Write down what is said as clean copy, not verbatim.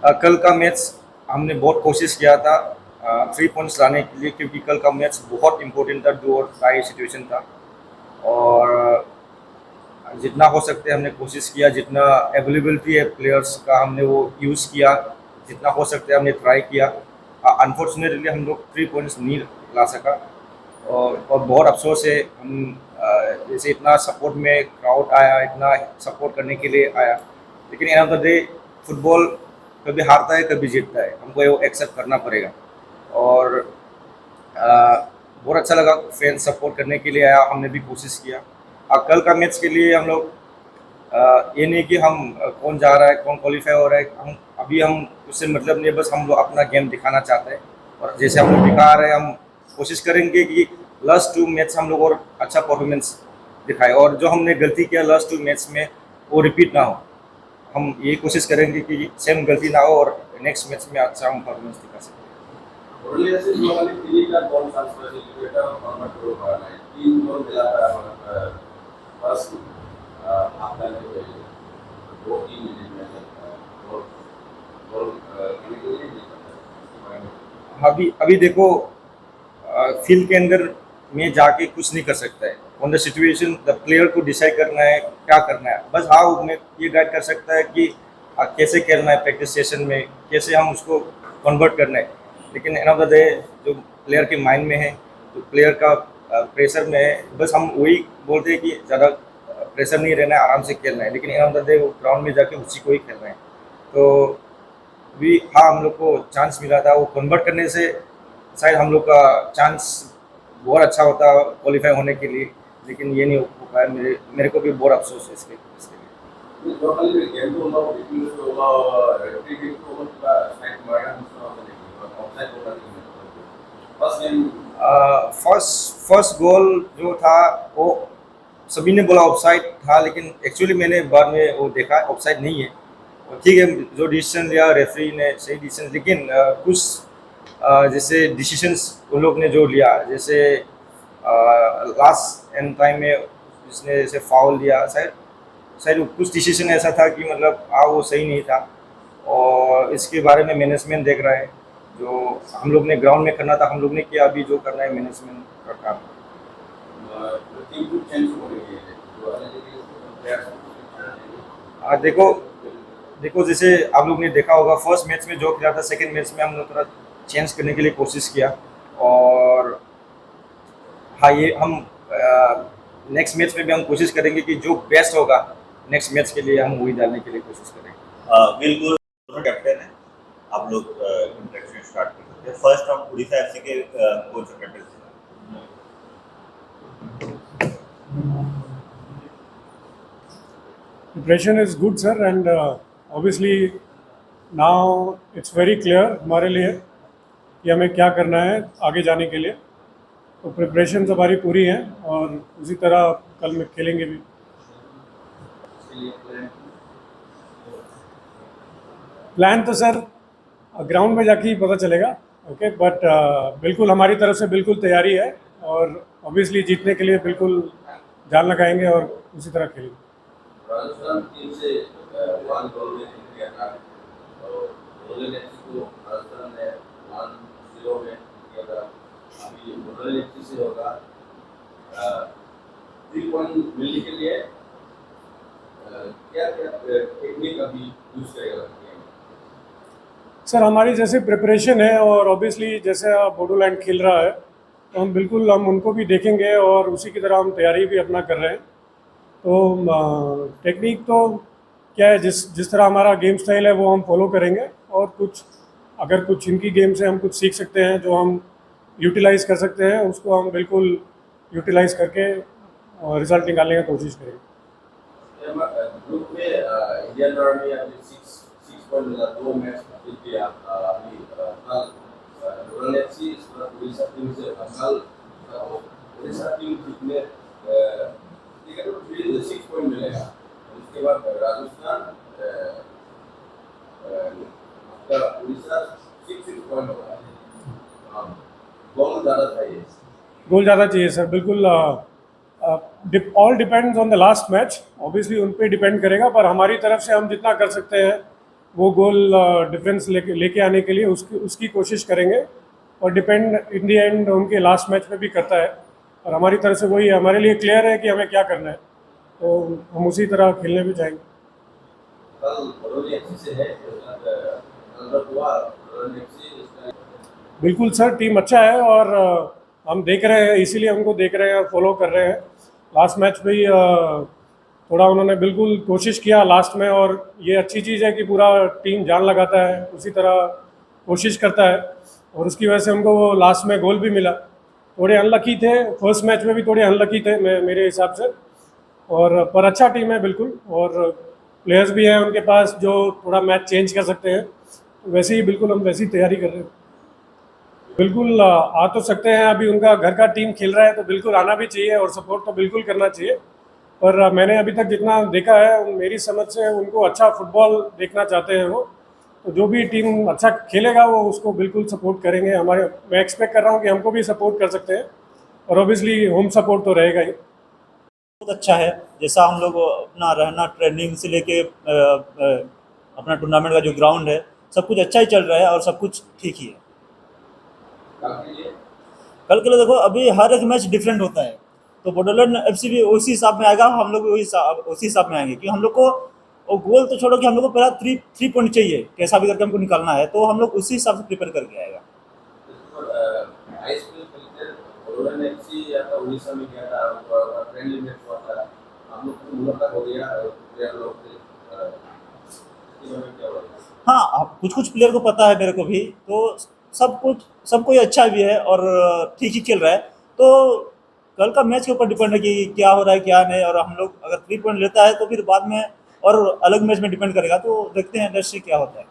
कल का मैच हमने बहुत कोशिश किया था 3 पॉइंट्स लाने के लिए, क्योंकि कल का मैच बहुत इम्पोर्टेंट था, डू और डाई सिचुएशन था। और जितना हो सकते हमने कोशिश किया, जितना अवेलेबिलिटी है प्लेयर्स का हमने वो यूज़ किया, जितना हो सकता है हमने ट्राई किया। अनफॉर्चुनेटली हम लोग 3 पॉइंट्स नहीं ला सका। और बहुत अफसोस है। हम जैसे इतना सपोर्ट में क्राउड आया, इतना सपोर्ट करने के लिए आया, लेकिन end of the day football कभी हारता है कभी जीतता है, हमको वो एक्सेप्ट करना पड़ेगा। और बहुत अच्छा लगा, फैन सपोर्ट करने के लिए आया, हमने भी कोशिश किया। कल का मैच के लिए हम लोग ये नहीं कि हम कौन जा रहा है कौन क्वालिफाई हो रहा है, हम उससे मतलब नहीं है, बस हम लोग अपना गेम दिखाना चाहते हैं। और जैसे हम लोग दिखा रहे हैं, हम कोशिश करेंगे कि लास्ट 2 मैच हम लोग और अच्छा परफॉर्मेंस दिखाए, और जो हमने गलती किया लास्ट 2 मैच में वो रिपीट ना हो। हम ये कोशिश करेंगे कि सेम गलती ना हो और नेक्स्ट मैच में अच्छा हम परफॉर्मेंस दिखा सकें। अभी अभी देखो, फील्ड के अंदर में जाके कुछ नहीं कर सकता है। On the situation the player को डिसाइड करना है क्या करना है। बस हाँ, उसमें ये गाइड कर सकता है कि कैसे खेलना है प्रैक्टिस सेशन में, कैसे हम उसको कन्वर्ट करना है। लेकिन एंड ऑफ द डे जो प्लेयर के माइंड में है, जो प्लेयर का प्रेशर में है, बस हम वही बोलते हैं कि ज़्यादा प्रेशर नहीं रहना है, आराम से खेलना है। लेकिन एंड ऑफ द डे वो ग्राउंड में जाके उसी को ही खेलना है। तो भी हाँ, हम लोग को चांस मिला था, वो कन्वर्ट करने से शायद हम लोग का चांस बहुत अच्छा होता क्वालिफाई होने के लिए। लेकिन ये नहीं हो पाया। मेरे को भी बहुत अफसोस है इसके लिए। फर्स्ट गोल जो था वो सभी ने बोला ऑफसाइड था, लेकिन एक्चुअली मैंने बाद में वो देखा ऑफसाइड नहीं है। और ठीक है, जो डिसीजन लिया रेफरी ने सही डिसीजन, लेकिन कुछ जैसे डिसीजंस उन लोग ने जो लिया, जैसे लास्ट एंड टाइम में जिसने जैसे फाउल लिया, शायद शायद कुछ डिसीजन ऐसा था कि मतलब वो सही नहीं था। और इसके बारे में मैनेजमेंट देख रहा है। जो हम लोग ने ग्राउंड में करना था हम लोग ने किया, अभी जो करना है मैनेजमेंट का काम। देखो देखो जैसे आप लोग ने देखा होगा, फर्स्ट मैच में जो खेला था, सेकंड मैच में हम लोग थोड़ा चेंज करने के लिए कोशिश किया। और हाँ, ये हम नेक्स्ट मैच में भी हम कोशिश करेंगे कि जो बेस्ट होगा नेक्स्ट मैच के लिए हम वही डालने के लिए कोशिश करेंगे। बिल्कुल, दोनों कैप्टन है, आप लोग इंटरेक्शन स्टार्ट कर सकते हैं। फर्स्ट हम उड़ीसा एफसी के कोच और captain. Preparation is good, sir, and obviously now it's very clear हमारे लिए कि हमें क्या करना है आगे जाने के लिए। तो प्रिपरेशन हमारी पूरी हैं और उसी तरह कल में खेलेंगे भी। प्लान तो सर ग्राउंड में जाके ही पता चलेगा, ओके, बट बिल्कुल हमारी तरफ से बिल्कुल तैयारी है और ऑब्वियसली जीतने के लिए बिल्कुल जान लगाएंगे और उसी तरह खेलेंगे। राजस्थान टीम से 1 गोल में जीत गया था, और रोयल एफसी को राजस्थान ने 1-0 में किया था। अभी रोयल एफसी से होगा 3 पॉइंट मिलने के लिए क्या क्या टेक्निक अभी यूज करेगा सर? हमारी जैसे प्रिपरेशन है और ऑब्वियसली जैसे बोडोलैंड खेल रहा है तो हम उनको भी देखेंगे और उसी की तरह हम तैयारी भी अपना कर रहे हैं। तो टेक्निक तो क्या है, जिस तरह हमारा गेम स्टाइल है वो हम फॉलो करेंगे, और अगर कुछ इनकी गेम से हम कुछ सीख सकते हैं जो हम यूटिलाइज़ कर सकते हैं उसको हम बिल्कुल यूटिलाइज़ करके रिजल्ट निकालने की कोशिश करेंगे। ग्रुप में इंडियन आर्मी अभी 6 पॉइंट मिला, 2 मैच जीत गया। अभी कल रोयल एफसी उड़ीसा टीम से कल उड़ीसा टीम जीतने 6 पॉइंट मिलेगा। उसके बाद राजस्थान उड़ीसा 6 पॉइंट होगा। गोल ज़्यादा चाहिए सर, बिल्कुल। All depends on the last match, obviously उन पे डिपेंड करेगा, पर हमारी तरफ से हम जितना कर सकते हैं वो गोल डिफरेंस लेके आने के लिए उसकी कोशिश करेंगे, और डिपेंड इन दी एंड उनके लास्ट मैच में भी करता है। और हमारी तरफ से वही हमारे लिए क्लियर है कि हमें क्या करना है, तो हम उसी तरह खेलने भी जाएंगे। कल बरौनी एफसी से है, कल हुआ बरौनी एफसी इसका बिल्कुल सर, टीम अच्छा है और हम देख रहे हैं, इसीलिए हमको देख रहे हैं और फॉलो कर रहे हैं। लास्ट मैच भी थोड़ा उन्होंने बिल्कुल कोशिश किया लास्ट में, और ये अच्छी चीज़ है कि पूरा टीम जान लगाता है, उसी तरह कोशिश करता है, और उसकी वजह से उनको वो लास्ट में गोल भी मिला। थोड़े अनलकी थे, फर्स्ट मैच में भी थोड़े अनलकी थे मेरे हिसाब से, और पर अच्छा टीम है बिल्कुल, और प्लेयर्स भी हैं उनके पास जो थोड़ा मैच चेंज कर सकते हैं। वैसे ही बिल्कुल हम वैसी तैयारी कर रहे हैं। बिल्कुल आ तो सकते हैं, अभी उनका घर का टीम खेल रहा है तो बिल्कुल आना भी चाहिए और सपोर्ट तो बिल्कुल करना चाहिए। पर मैंने अभी तक जितना देखा है, मेरी समझ से उनको अच्छा फुटबॉल देखना चाहते हैं वो, तो जो भी टीम अच्छा खेलेगा वो उसको बिल्कुल सपोर्ट करेंगे। मैं एक्सपेक्ट कर रहा हूँ कि हमको भी सपोर्ट कर सकते हैं, और ऑब्वियसली होम सपोर्ट तो रहेगा ही। बहुत अच्छा है, जैसा हम लोग अपना रहना ट्रेनिंग से लेके अपना टूर्नामेंट का जो ग्राउंड है, सब कुछ अच्छा ही चल रहा है और सब कुछ ठीक ही है। कल के लिए कल के लिए देखो, अभी हर एक मैच डिफरेंट होता है, तो बोडोलैंड एफसी भी उसी हिसाब में आएगा, हम लोग भी उसी हिसाब में आएंगे कि हम लोग को वो गोल तो छोड़ो कि हम लोग को पहला थ्री पॉइंट चाहिए, कैसा भी करके हमको निकालना है, तो हम लोग उसी हिसाब से प्रिपेयर करके आएगा। आईएसपीएल खेलते बरौनी एफसी या तो उड़ीसा में गया था, और फ्रेंडली मैच हुआ था, हम लोग को मुलाकात हो गया प्लेयर लोग से, इसके बारे में क्या बोलते हैं? हाँ, कुछ कुछ प्लेयर को पता है, मेरे को भी, तो सब कोई अच्छा भी है और ठीक ही खेल रहा है। तो कल का मैच के ऊपर डिपेंड है कि क्या हो रहा है क्या नहीं, और हम लोग अगर 3 पॉइंट लेता है तो फिर बाद में और अलग मैच में डिपेंड करेगा, तो देखते हैं इंडस्ट्री क्या होता है।